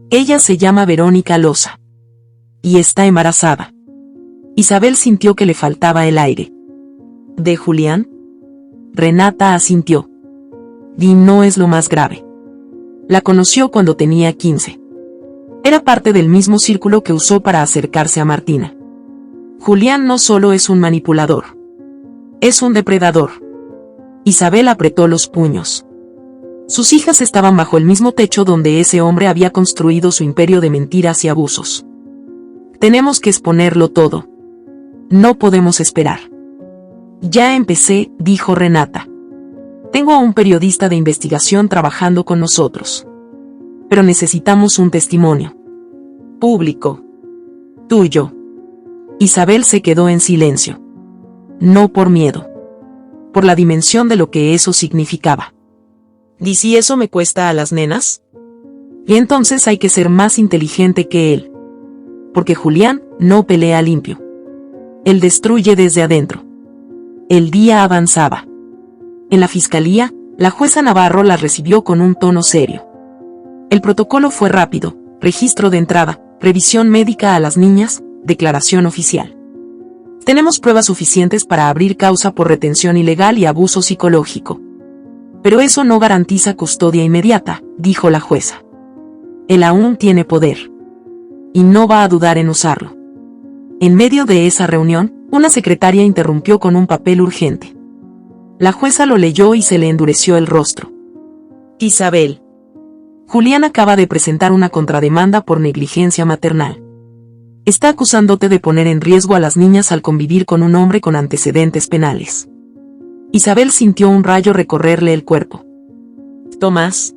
A: Ella se llama Verónica Loza. Y está embarazada. Isabel sintió que le faltaba el aire. ¿De Julián? Renata asintió. Y no es lo más grave. La conoció cuando tenía 15. Era parte del mismo círculo que usó para acercarse a Martina. Julián no solo es un manipulador. Es un depredador. Isabel apretó los puños. Sus hijas estaban bajo el mismo techo donde ese hombre había construido su imperio de mentiras y abusos. Tenemos que exponerlo todo. No podemos esperar. Ya empecé, dijo Renata. Tengo a un periodista de investigación trabajando con nosotros. Pero necesitamos un testimonio. Público. Tuyo. Isabel se quedó en silencio. No por miedo. Por la dimensión de lo que eso significaba.
B: ¿Y si eso me cuesta a las nenas?
A: Y entonces hay que ser más inteligente que él. Porque Julián no pelea limpio. Él destruye desde adentro. El día avanzaba. En la fiscalía, la jueza Navarro la recibió con un tono serio. El protocolo fue rápido: registro de entrada, revisión médica a las niñas, declaración oficial. Tenemos pruebas suficientes para abrir causa por retención ilegal y abuso psicológico. Pero eso no garantiza custodia inmediata, dijo la jueza. Él aún tiene poder. Y no va a dudar en usarlo. En medio de esa reunión, una secretaria interrumpió con un papel urgente. La jueza lo leyó y se le endureció el rostro.
B: Isabel.
A: Julián acaba de presentar una contrademanda por negligencia maternal. Está acusándote de poner en riesgo a las niñas al convivir con un hombre con antecedentes penales. Isabel sintió un rayo recorrerle el cuerpo.
B: Tomás.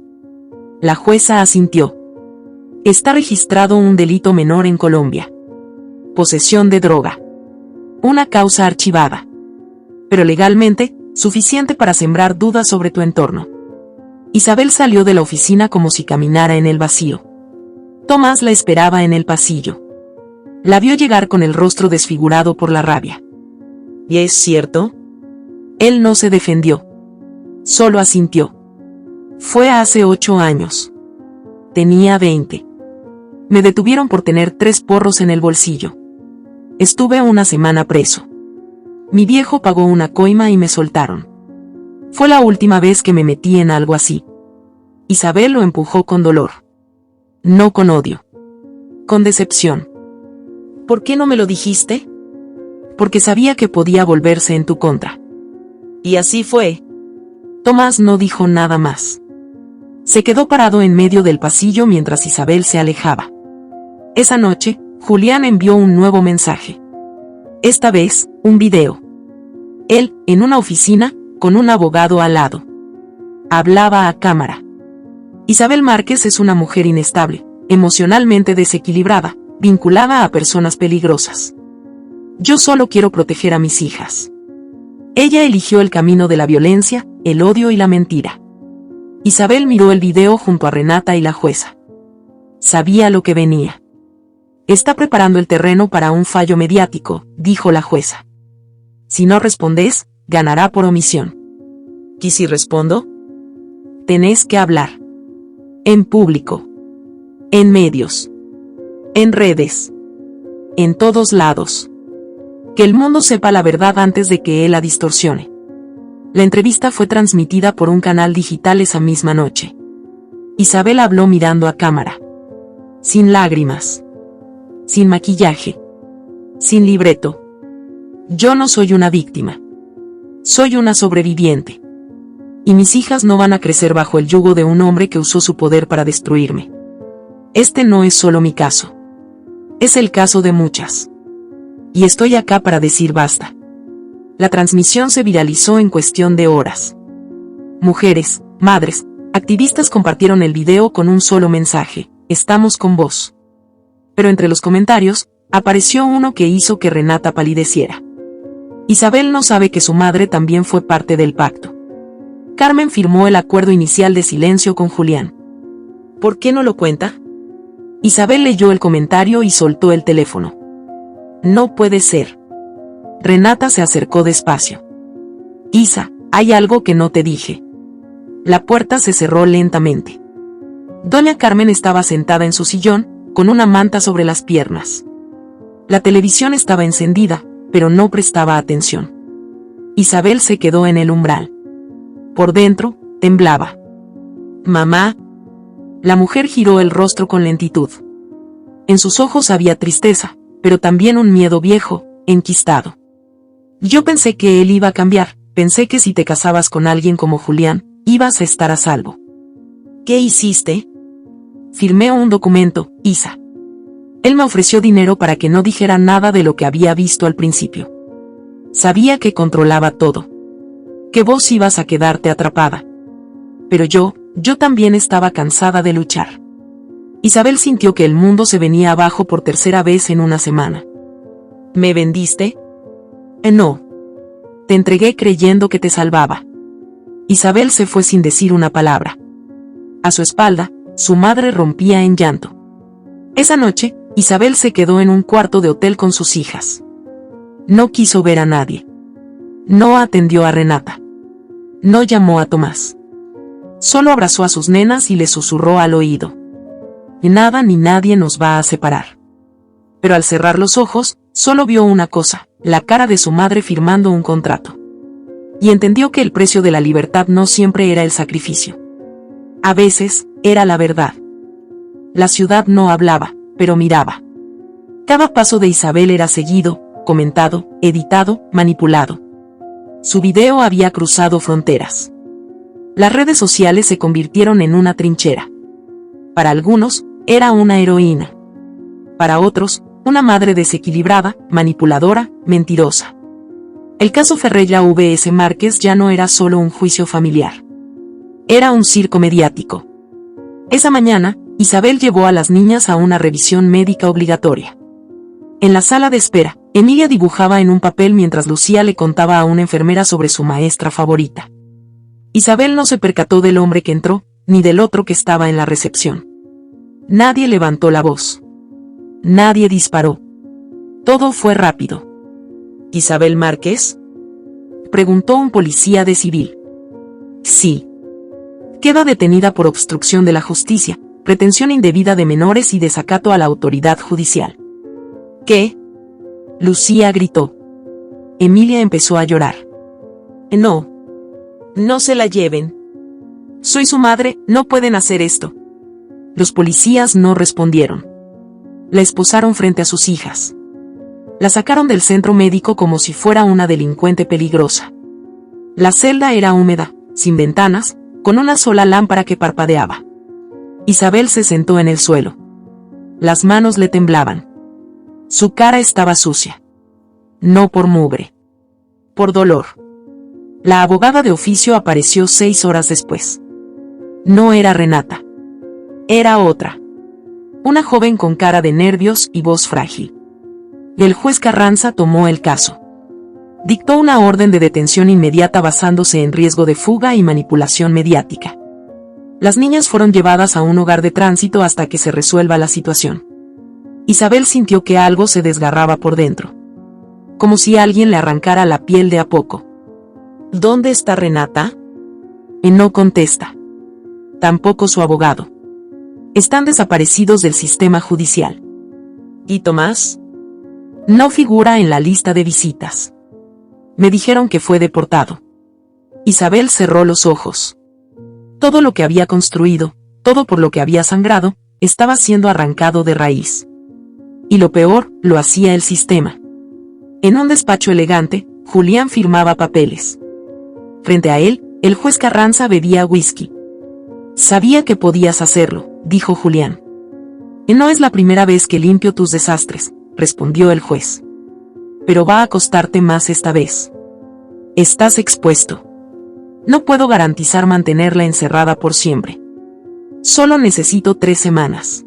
A: La jueza asintió. Está registrado un delito menor en Colombia. Posesión de droga. Una causa archivada. Pero legalmente, suficiente para sembrar dudas sobre tu entorno. Isabel salió de la oficina como si caminara en el vacío. Tomás la esperaba en el pasillo. La vio llegar con el rostro desfigurado por la rabia.
B: ¿Y es cierto?
A: Él no se defendió. Solo asintió. Fue hace 8 años. Tenía 20. Me detuvieron por tener 3 porros en el bolsillo. Estuve una semana preso. Mi viejo pagó una coima y me soltaron. Fue la última vez que me metí en algo así. Isabel lo empujó con dolor. No con odio. Con decepción.
B: ¿Por qué no me lo dijiste?
A: Porque sabía que podía volverse en tu contra.
B: Y así fue.
A: Tomás no dijo nada más. Se quedó parado en medio del pasillo mientras Isabel se alejaba. Esa noche, Julián envió un nuevo mensaje. Esta vez, un video. Él, en una oficina, con un abogado al lado. Hablaba a cámara. Isabel Márquez es una mujer inestable, emocionalmente desequilibrada, vinculada a personas peligrosas. Yo solo quiero proteger a mis hijas. Ella eligió el camino de la violencia, el odio y la mentira. Isabel miró el video junto a Renata y la jueza. Sabía lo que venía. Está preparando el terreno para un fallo mediático, dijo la jueza. Si no respondes, ganará por omisión.
B: ¿Y si respondo?
A: Tenés que hablar. En público. En medios. En redes. En todos lados. Que el mundo sepa la verdad antes de que él la distorsione. La entrevista fue transmitida por un canal digital esa misma noche. Isabel habló mirando a cámara. Sin lágrimas. Sin maquillaje. Sin libreto. Yo no soy una víctima. Soy una sobreviviente. Y mis hijas no van a crecer bajo el yugo de un hombre que usó su poder para destruirme. Este no es solo mi caso. Es el caso de muchas. Y estoy acá para decir basta. La transmisión se viralizó en cuestión de horas. Mujeres, madres, activistas compartieron el video con un solo mensaje: estamos con vos. Pero entre los comentarios, apareció uno que hizo que Renata palideciera. Isabel no sabe que su madre también fue parte del pacto. Carmen firmó el acuerdo inicial de silencio con Julián.
B: ¿Por qué no lo cuenta?
A: Isabel leyó el comentario y soltó el teléfono. No puede ser. Renata se acercó despacio. Isa, hay algo que no te dije. La puerta se cerró lentamente. Doña Carmen estaba sentada en su sillón, con una manta sobre las piernas. La televisión estaba encendida, pero no prestaba atención. Isabel se quedó en el umbral. Por dentro, temblaba. Mamá. La mujer giró el rostro con lentitud. En sus ojos había tristeza, pero también un miedo viejo, enquistado. Yo pensé que él iba a cambiar, pensé que si te casabas con alguien como Julián, ibas a estar a salvo.
B: ¿Qué hiciste?
A: Firmé un documento, Isa. Él me ofreció dinero para que no dijera nada de lo que había visto al principio. Sabía que controlaba todo. Que vos ibas a quedarte atrapada. Pero yo también estaba cansada de luchar. Isabel sintió que el mundo se venía abajo por tercera vez en una semana.
B: ¿Me vendiste?
A: No. Te entregué creyendo que te salvaba. Isabel se fue sin decir una palabra. A su espalda, su madre rompía en llanto. Esa noche, Isabel se quedó en un cuarto de hotel con sus hijas. No quiso ver a nadie. No atendió a Renata. No llamó a Tomás. Solo abrazó a sus nenas y les susurró al oído. Nada ni nadie nos va a separar. Pero al cerrar los ojos, solo vio una cosa, la cara de su madre firmando un contrato. Y entendió que el precio de la libertad no siempre era el sacrificio. A veces, era la verdad. La ciudad no hablaba, pero miraba. Cada paso de Isabel era seguido, comentado, editado, manipulado. Su video había cruzado fronteras. Las redes sociales se convirtieron en una trinchera. Para algunos, era una heroína. Para otros, una madre desequilibrada, manipuladora, mentirosa. El caso Ferreira vs Márquez ya no era solo un juicio familiar. Era un circo mediático. Esa mañana, Isabel llevó a las niñas a una revisión médica obligatoria. En la sala de espera, Emilia dibujaba en un papel mientras Lucía le contaba a una enfermera sobre su maestra favorita. Isabel no se percató del hombre que entró, ni del otro que estaba en la recepción. Nadie levantó la voz. Nadie disparó. Todo fue rápido.
B: ¿Isabel Márquez?
A: Preguntó un policía de civil. Sí. Queda detenida por obstrucción de la justicia, pretensión indebida de menores y desacato a la autoridad judicial.
B: ¿Qué?
A: Lucía gritó. Emilia empezó a llorar.
B: No. No se la lleven.
A: Soy su madre, no pueden hacer esto. Los policías no respondieron. La esposaron frente a sus hijas. La sacaron del centro médico como si fuera una delincuente peligrosa. La celda era húmeda, sin ventanas, con una sola lámpara que parpadeaba. Isabel se sentó en el suelo. Las manos le temblaban. Su cara estaba sucia. No por mugre. Por dolor. La abogada de oficio apareció 6 horas después. No era Renata. Era otra. Una joven con cara de nervios y voz frágil. El juez Carranza tomó el caso. Dictó una orden de detención inmediata basándose en riesgo de fuga y manipulación mediática. Las niñas fueron llevadas a un hogar de tránsito hasta que se resuelva la situación. Isabel sintió que algo se desgarraba por dentro. Como si alguien le arrancara la piel de a poco.
B: ¿Dónde está Renata?
A: No contesta. Tampoco su abogado. Están desaparecidos del sistema judicial.
B: ¿Y Tomás?
A: No figura en la lista de visitas. Me dijeron que fue deportado. Isabel cerró los ojos. Todo lo que había construido, todo por lo que había sangrado, estaba siendo arrancado de raíz. Y lo peor, lo hacía el sistema. En un despacho elegante, Julián firmaba papeles. Frente a él, el juez Carranza bebía whisky. Sabía que podías hacerlo, dijo Julián. No es la primera vez que limpio tus desastres, respondió el juez. Pero va a costarte más esta vez. Estás expuesto. No puedo garantizar mantenerla encerrada por siempre. Solo necesito 3 semanas.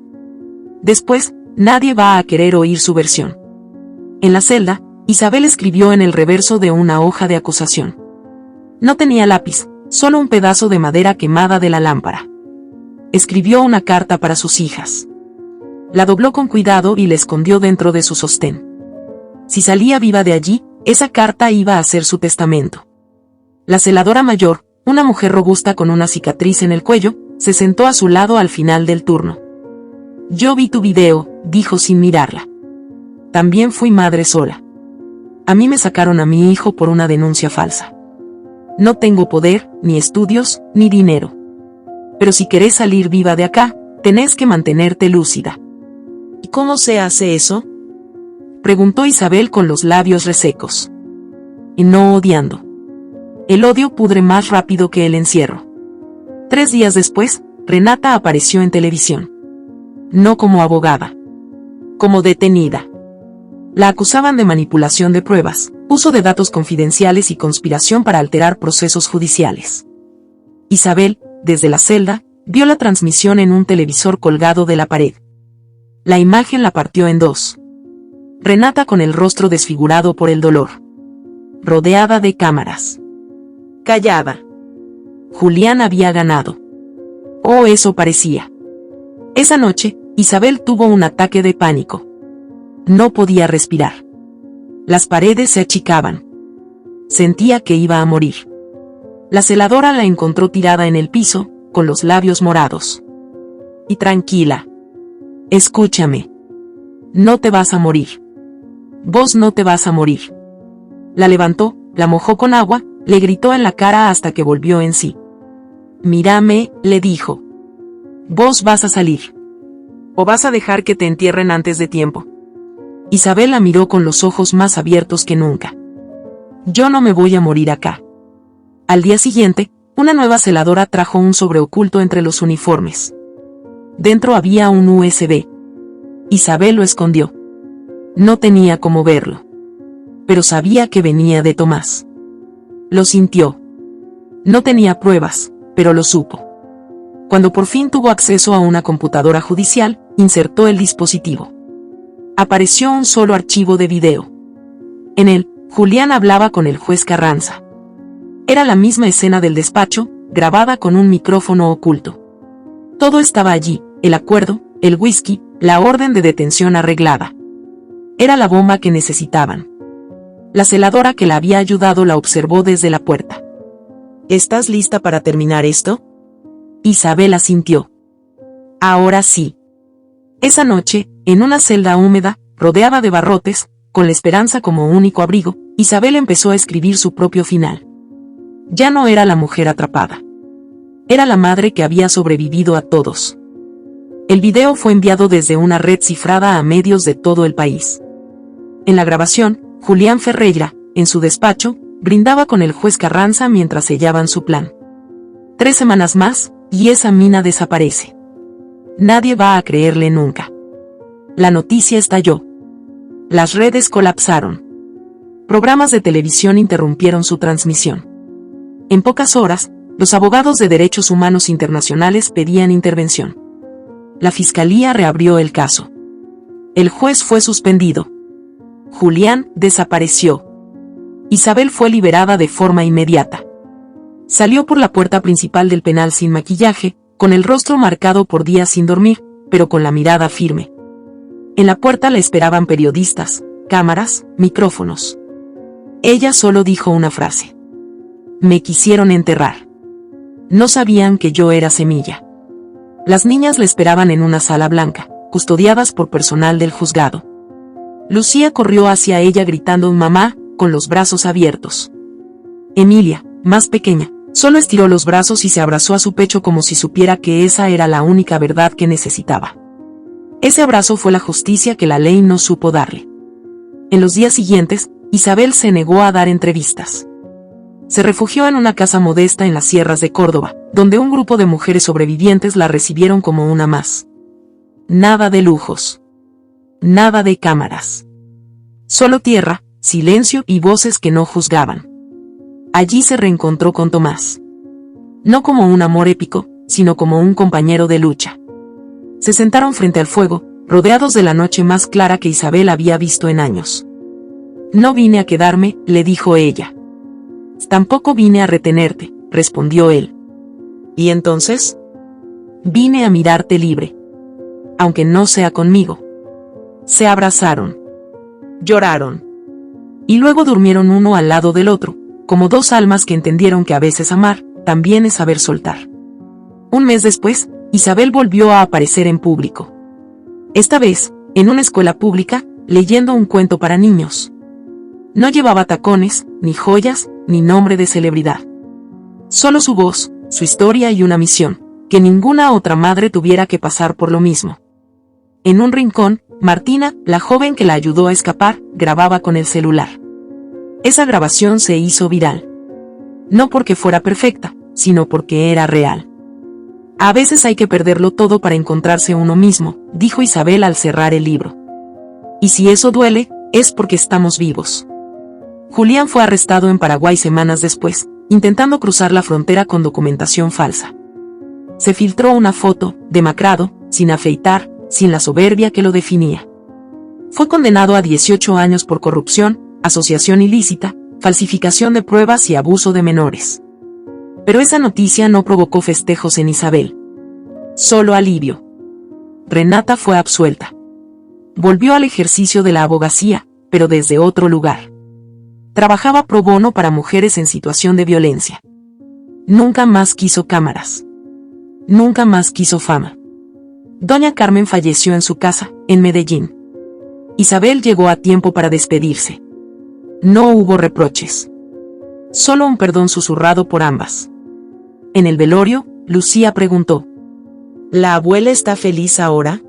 A: Después, nadie va a querer oír su versión. En la celda, Isabel escribió en el reverso de una hoja de acusación. No tenía lápiz, solo un pedazo de madera quemada de la lámpara. Escribió una carta para sus hijas. La dobló con cuidado y la escondió dentro de su sostén. Si salía viva de allí, esa carta iba a ser su testamento. La celadora mayor, una mujer robusta con una cicatriz en el cuello, se sentó a su lado al final del turno. Yo vi tu video, dijo sin mirarla. También fui madre sola. A mí me sacaron a mi hijo por una denuncia falsa. No tengo poder, ni estudios, ni dinero. Pero si querés salir viva de acá, tenés que mantenerte lúcida.
B: ¿Y cómo se hace eso?
A: Preguntó Isabel con los labios resecos. Y no odiando. El odio pudre más rápido que el encierro. 3 días después, Renata apareció en televisión. No como abogada. Como detenida. La acusaban de manipulación de pruebas, uso de datos confidenciales y conspiración para alterar procesos judiciales. Isabel, desde la celda, vio la transmisión en un televisor colgado de la pared. La imagen la partió en 2. Renata con el rostro desfigurado por el dolor. Rodeada de cámaras.
B: Callada.
A: Julián había ganado. Oh, eso parecía. Esa noche, Isabel tuvo un ataque de pánico. No podía respirar. Las paredes se achicaban. Sentía que iba a morir. La celadora la encontró tirada en el piso, con los labios morados. Y tranquila. Escúchame. No te vas a morir. Vos no te vas a morir. La levantó, la mojó con agua, le gritó en la cara hasta que volvió en sí. Mírame, le dijo. Vos vas a salir. ¿O vas a dejar que te entierren antes de tiempo? Isabel la miró con los ojos más abiertos que nunca. Yo no me voy a morir acá. Al día siguiente, una nueva celadora trajo un sobre oculto entre los uniformes. Dentro había un USB. Isabel lo escondió. No tenía cómo verlo. Pero sabía que venía de Tomás. Lo sintió. No tenía pruebas, pero lo supo. Cuando por fin tuvo acceso a una computadora judicial, insertó el dispositivo. Apareció un solo archivo de video. En él, Julián hablaba con el juez Carranza. Era la misma escena del despacho, grabada con un micrófono oculto. Todo estaba allí, el acuerdo, el whisky, la orden de detención arreglada. Era la bomba que necesitaban. La celadora que la había ayudado la observó desde la puerta.
B: ¿Estás lista para terminar esto?
A: Isabel asintió. Ahora sí. Esa noche, en una celda húmeda, rodeada de barrotes, con la esperanza como único abrigo, Isabel empezó a escribir su propio final. Ya no era la mujer atrapada. Era la madre que había sobrevivido a todos. El video fue enviado desde una red cifrada a medios de todo el país. En la grabación, Julián Ferreira, en su despacho, brindaba con el juez Carranza mientras sellaban su plan. 3 semanas más, y esa mina desaparece. Nadie va a creerle nunca. La noticia estalló. Las redes colapsaron. Programas de televisión interrumpieron su transmisión. En pocas horas, los abogados de derechos humanos internacionales pedían intervención. La fiscalía reabrió el caso. El juez fue suspendido. Julián desapareció. Isabel fue liberada de forma inmediata. Salió por la puerta principal del penal sin maquillaje, con el rostro marcado por días sin dormir, pero con la mirada firme. En la puerta la esperaban periodistas, cámaras, micrófonos. Ella solo dijo una frase. Me quisieron enterrar. No sabían que yo era semilla. Las niñas la esperaban en una sala blanca, custodiadas por personal del juzgado. Lucía corrió hacia ella gritando mamá, con los brazos abiertos. Emilia, más pequeña, solo estiró los brazos y se abrazó a su pecho como si supiera que esa era la única verdad que necesitaba. Ese abrazo fue la justicia que la ley no supo darle. En los días siguientes, Isabel se negó a dar entrevistas. Se refugió en una casa modesta en las sierras de Córdoba, donde un grupo de mujeres sobrevivientes la recibieron como una más. Nada de lujos. Nada de cámaras. Solo tierra, silencio y voces que no juzgaban. Allí se reencontró con Tomás. No como un amor épico, sino como un compañero de lucha. Se sentaron frente al fuego, rodeados de la noche más clara que Isabel había visto en años. No vine a quedarme, le dijo ella. Tampoco vine a retenerte, respondió él.
B: ¿Y entonces?
A: Vine a mirarte libre. Aunque no sea conmigo. Se abrazaron.
B: Lloraron.
A: Y luego durmieron uno al lado del otro, como dos almas que entendieron que a veces amar, también es saber soltar. Un mes después, Isabel volvió a aparecer en público. Esta vez, en una escuela pública, leyendo un cuento para niños. No llevaba tacones, ni joyas, ni nombre de celebridad. Solo su voz, su historia y una misión, que ninguna otra madre tuviera que pasar por lo mismo. En un rincón, Martina, la joven que la ayudó a escapar, grababa con el celular. Esa grabación se hizo viral. No porque fuera perfecta, sino porque era real. A veces hay que perderlo todo para encontrarse uno mismo, dijo Isabel al cerrar el libro. Y si eso duele, es porque estamos vivos. Julián fue arrestado en Paraguay semanas después, intentando cruzar la frontera con documentación falsa. Se filtró una foto, demacrado, sin afeitar, sin la soberbia que lo definía. Fue condenado a 18 años por corrupción, asociación ilícita, falsificación de pruebas y abuso de menores. Pero esa noticia no provocó festejos en Isabel. Solo alivio. Renata fue absuelta. Volvió al ejercicio de la abogacía, pero desde otro lugar. Trabajaba pro bono para mujeres en situación de violencia. Nunca más quiso cámaras. Nunca más quiso fama. Doña Carmen falleció en su casa, en Medellín. Isabel llegó a tiempo para despedirse. No hubo reproches. Solo un perdón susurrado por ambas. En el velorio, Lucía preguntó: ¿La abuela está feliz ahora?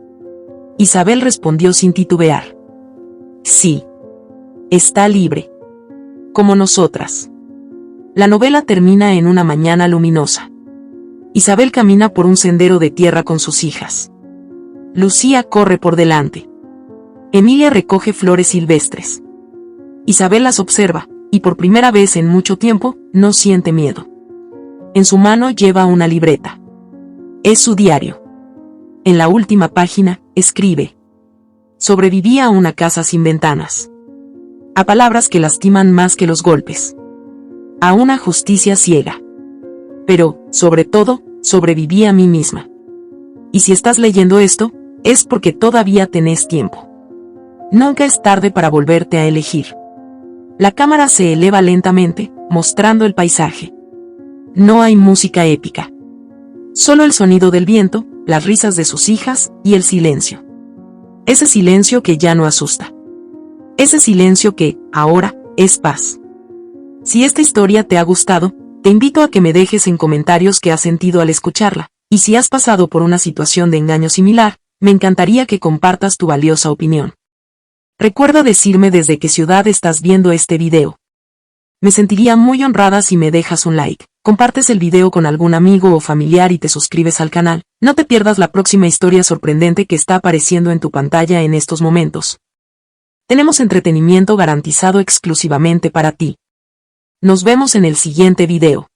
A: Isabel respondió sin titubear: sí. Está libre. Como nosotras. La novela termina en una mañana luminosa. Isabel camina por un sendero de tierra con sus hijas. Lucía corre por delante. Emilia recoge flores silvestres. Isabel las observa, y por primera vez en mucho tiempo, no siente miedo. En su mano lleva una libreta. Es su diario. En la última página, escribe: sobreviví a una casa sin ventanas. A palabras que lastiman más que los golpes. A una justicia ciega. Pero, sobre todo, sobreviví a mí misma. Y si estás leyendo esto, es porque todavía tenés tiempo. Nunca es tarde para volverte a elegir. La cámara se eleva lentamente, mostrando el paisaje. No hay música épica. Solo el sonido del viento, las risas de sus hijas y el silencio. Ese silencio que ya no asusta. Ese silencio que, ahora, es paz. Si esta historia te ha gustado, te invito a que me dejes en comentarios qué has sentido al escucharla, y si has pasado por una situación de engaño similar, me encantaría que compartas tu valiosa opinión. Recuerda decirme desde qué ciudad estás viendo este video. Me sentiría muy honrada si me dejas un like, compartes el video con algún amigo o familiar y te suscribes al canal. No te pierdas la próxima historia sorprendente que está apareciendo en tu pantalla en estos momentos. Tenemos entretenimiento garantizado exclusivamente para ti. Nos vemos en el siguiente video.